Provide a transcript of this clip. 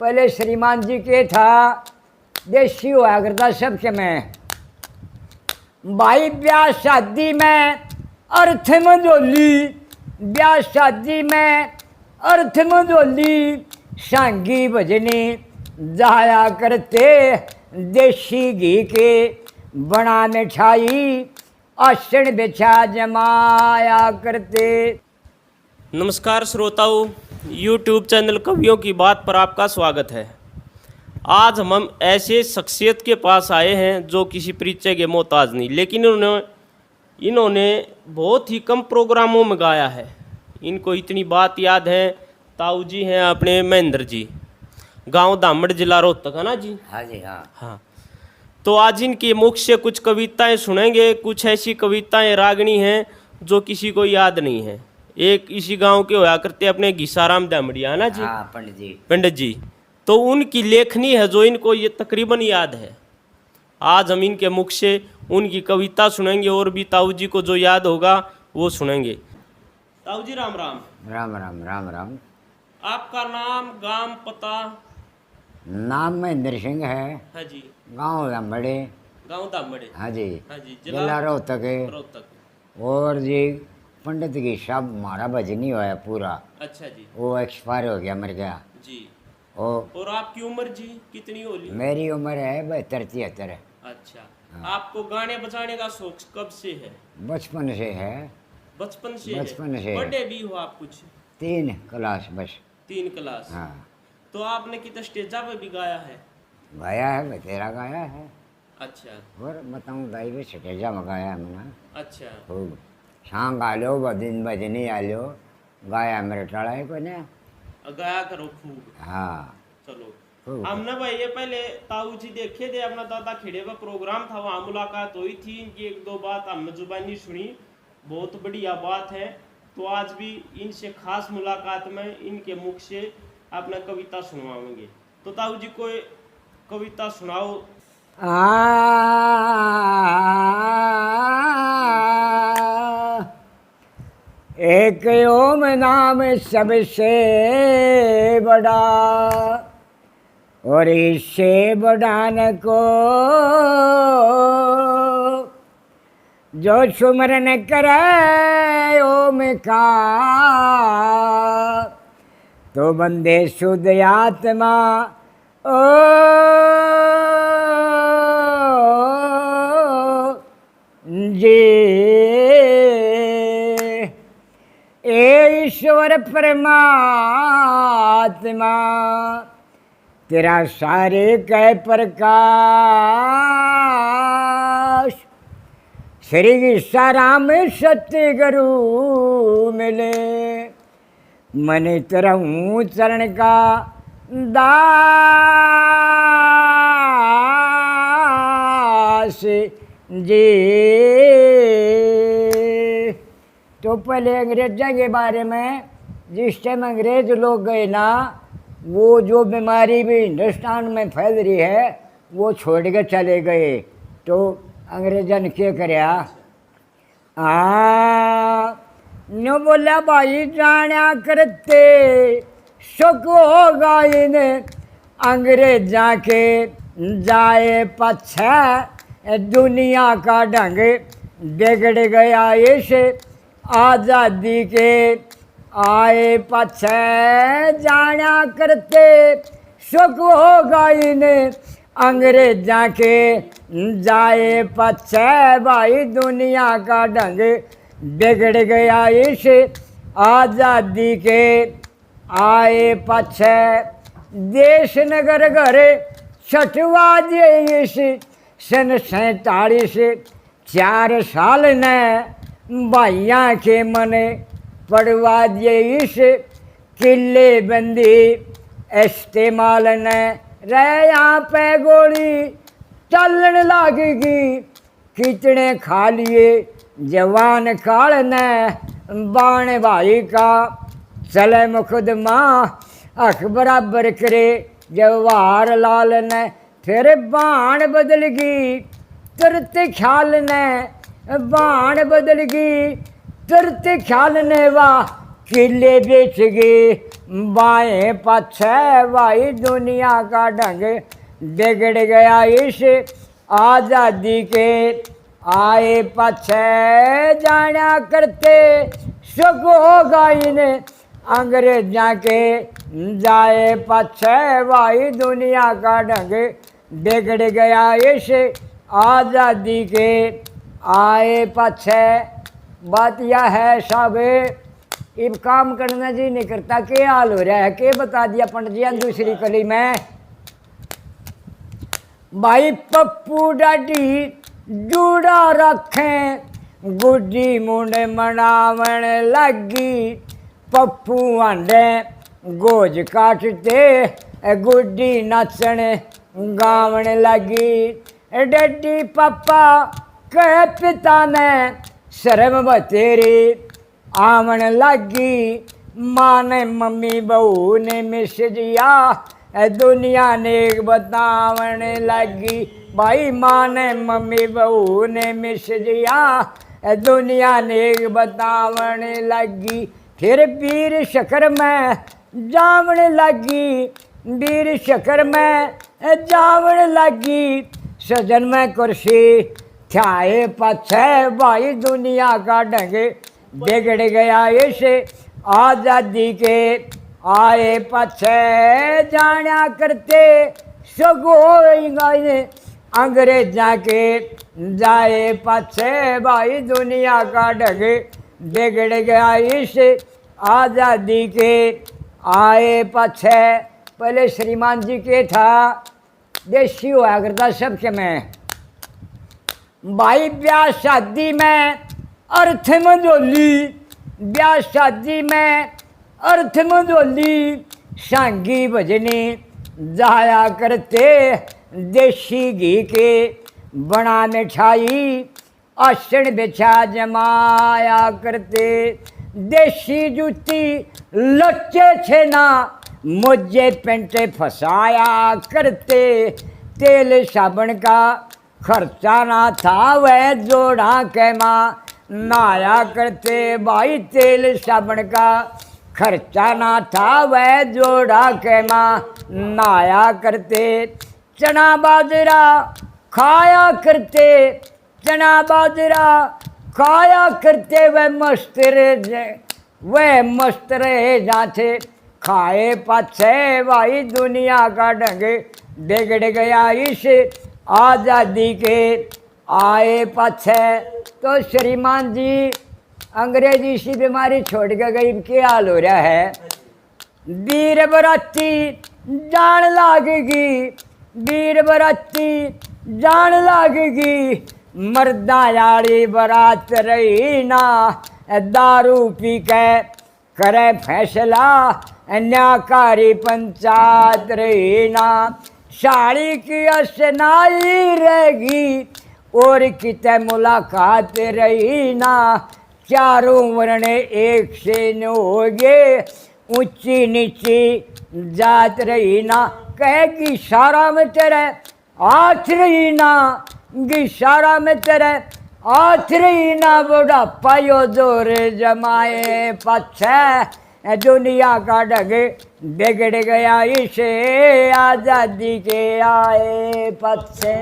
पहले श्रीमान जी के था देसी हुआ करता सबके में भाई ब्याह शादी में अर्थ मंजोली, ब्याह शादी में अर्थ मंजोली, सांगी भजनी जाया करते, देसी घी के बना मिठाई आसन बिछा जमाया करते। नमस्कार श्रोताओं, YouTube चैनल कवियों की बात पर आपका स्वागत है। आज हम ऐसे शख्सियत के पास आए हैं जो किसी परिचय के मोहताज नहीं, लेकिन इन्होंने बहुत ही कम प्रोग्रामों में गाया है। इनको इतनी बात याद है। ताऊ जी हैं अपने महेंद्र जी, गांव दामड़, जिला रोहतक, है ना जी? हाँ जी हाँ। हाँ, तो आज इनके मुख से कुछ कविताएं सुनेंगे। कुछ ऐसी कविताएं रागनी हैं जो किसी को याद नहीं है। एक इसी गांव के होया करते अपने घिसाराम दामड़िया, है ना जी? हाँ, पंडित जी। तो उनकी लेखनी है जो इनको ये तकरीबन याद है। आज हम इनके मुख से उनकी कविता सुनेंगे और भी ताऊ जी को जो याद होगा वो सुनेंगे। ताऊ जी राम राम। राम राम राम राम। आपका नाम, गांव, पता? नाम महेंद्र सिंह है। हाँ जी। गाँव दामड़े। गांव दामड़े। हाँ जी। हाँ जी। जिला रोहतक है। रोहतक। और जी पंडित की साहब हमारा भजनी हुआ पूरा। अच्छा जी। वो एक्सपायर हो गया, मर गया जी। और आपकी उम्र जी कितनी होली? मेरी उम्र है 72-73। अच्छा। आपको गाने बजाने का शौक कब से है? बचपन से है। बचपन से? बचपन से। बड़े भी हो आप कुछ? 3 क्लास बस। 3 क्लास। हाँ। तो आपने कितना स्टेजा पे भी गाया है? गाया है, बतेरा गाया है। अच्छा। और बताऊँ दाई भी स्टेजा में गाया है मैंने। अच्छा। खूब सांग आ लो, दिन भजनी आ लो, गाया मेरे टड़ाई को ने। गाया करो खूब। हाँ चलो। हमने भाई ये पहले ताऊ जी देखे थे, अपना दादा खेड़े का प्रोग्राम था, वहाँ मुलाकात हुई थी। इनकी 1-2 बात हमने जुबानी सुनी, बहुत बढ़िया बात है। तो आज भी इनसे खास मुलाकात में इनके मुख से अपना कविता सुनवाएंगे। तो ताऊ जी कोई कविता सुनाओ। एक ओम नाम सबसे बड़ा और इससे बढ़ान को जो सुमरन करे ओम का, तो बंदे शुद्ध आत्मा ओ जी। ईश्वर परमात्मा तेरा सारे कै प्रकाश, श्री सीताराम सत्य गुरु मिले, मन तरहूँ चरण का दास जी। तो पहले अंग्रेजों के बारे में, जिस टाइम अंग्रेज लोग गए ना, वो जो बीमारी भी हिंदुस्तान में फैल रही है वो छोड़ के चले गए। तो अंग्रेजों ने क्या कराया? नो बोला भाई जाना करते सुख होगा इन्हें, अंग्रेजा के जाए पछे दुनिया का ढंग बिगड़ गया। इस आज़ादी के आए पछे जाना करते सुख होगा इन्हें, अंग्रेजा के जाए पछे भाई दुनिया का ढंग बिगड़ गया। इस आज़ादी के आए पछे देश नगर घर छठवा जे इस सन 47 4 साल ने भाइया के मने पड़वा दिए। इस किले बंदी इस्तेमाल ने रह यहाँ पे गोली चलन लगेगी, कितने खा लिए जवान काल ने बाण भाई का चले मुकदमा, अख बराबर करे जवाहर लाल ने, फिर बाण बदल गई तुरत ख्याल ने, बाण बदल गई तुरत ख्याल ने, वाह किले बेच गए बाएं पछे भाई दुनिया का ढंग बिगड़ गया इस आज़ादी के आए पछे जाना करते सुख होगा इन्हें अंग्रेजा के जाए पछे भाई दुनिया का ढंग बिगड़ गया इस आज़ादी के आए पछे। बात यह है साहब इब काम करना जी नहीं करता के हाल हो रहा है के बता दिया पंडित जी दूसरी कली में भाई पप्पू डाडी जूड़ा रखें गुड्डी मुंडे मनावन लगी पप्पू आंडे गोज काटते गुड्डी नचन गावन लगी डड्डी पापा कह पिता ने शर्म बतेरी आवन लगी माँ ने मम्मी बहू ने मिस दिया दुनिया ने बतावन लगी भाई माँ ने मम्मी बहू ने मिस दिया दुनिया ने बतावन लगी फिर वीर शकर में जावन लगी वीर शकर में जावन लगी सजन में कुर्सी थाए पछे भाई दुनिया का ढंग बिगड़ गया इस आज़ादी के आए पछे जाना करते सगो अंग्रेजा के जाए पछे भाई दुनिया का ढंग बिगड़ गया इस आज़ादी के आए पछे। पहले श्रीमान जी के था देसी हुआ करता सबके में भाई ब्याह शादी में अर्थ मंजोली ब्याह शादी में अर्थ मंजोली सांगी भजनी जाया करते देसी घी के बना मिठाई आसन बिछा जमाया करते देसी जूती लच्चे छेना मुझे पेंटे फसाया करते तेल साबुन का खर्चा ना था वह जोड़ा के माँ नहाया करते भाई तेल साबुन का खर्चा ना था वह जोड़ा के माँ नहाया करते चना बाजरा खाया करते चना बाजरा खाया करते वह मस्त रहे जाते खाए पाछे भाई दुनिया का ढंग बिगड़ गया इस आज़ादी के आए पाछे। तो श्रीमान जी अंग्रेजी सी बीमारी छोड़ के गई के हाल हो रहा है वीर बराती जान लागेगी वीर बराती जान लागेगी मर्दा यारी बरात रही ना दारू पी के करे फैसला न्याकारी पंचायत रही ना साड़ी की असनाई रहेगी और किते मुलाकात रही ना चारों वर्ण एक से न होगे ऊंची नीची जात रही ना कहेगी सारा में तेरे हाथ रही ना गिसारा में तेरे हाथ रही ना बुढ़ापा यो जोर जमाए पछे दुनिया का ढंग बिगड़ गया इसे आज़ादी के आए पछे।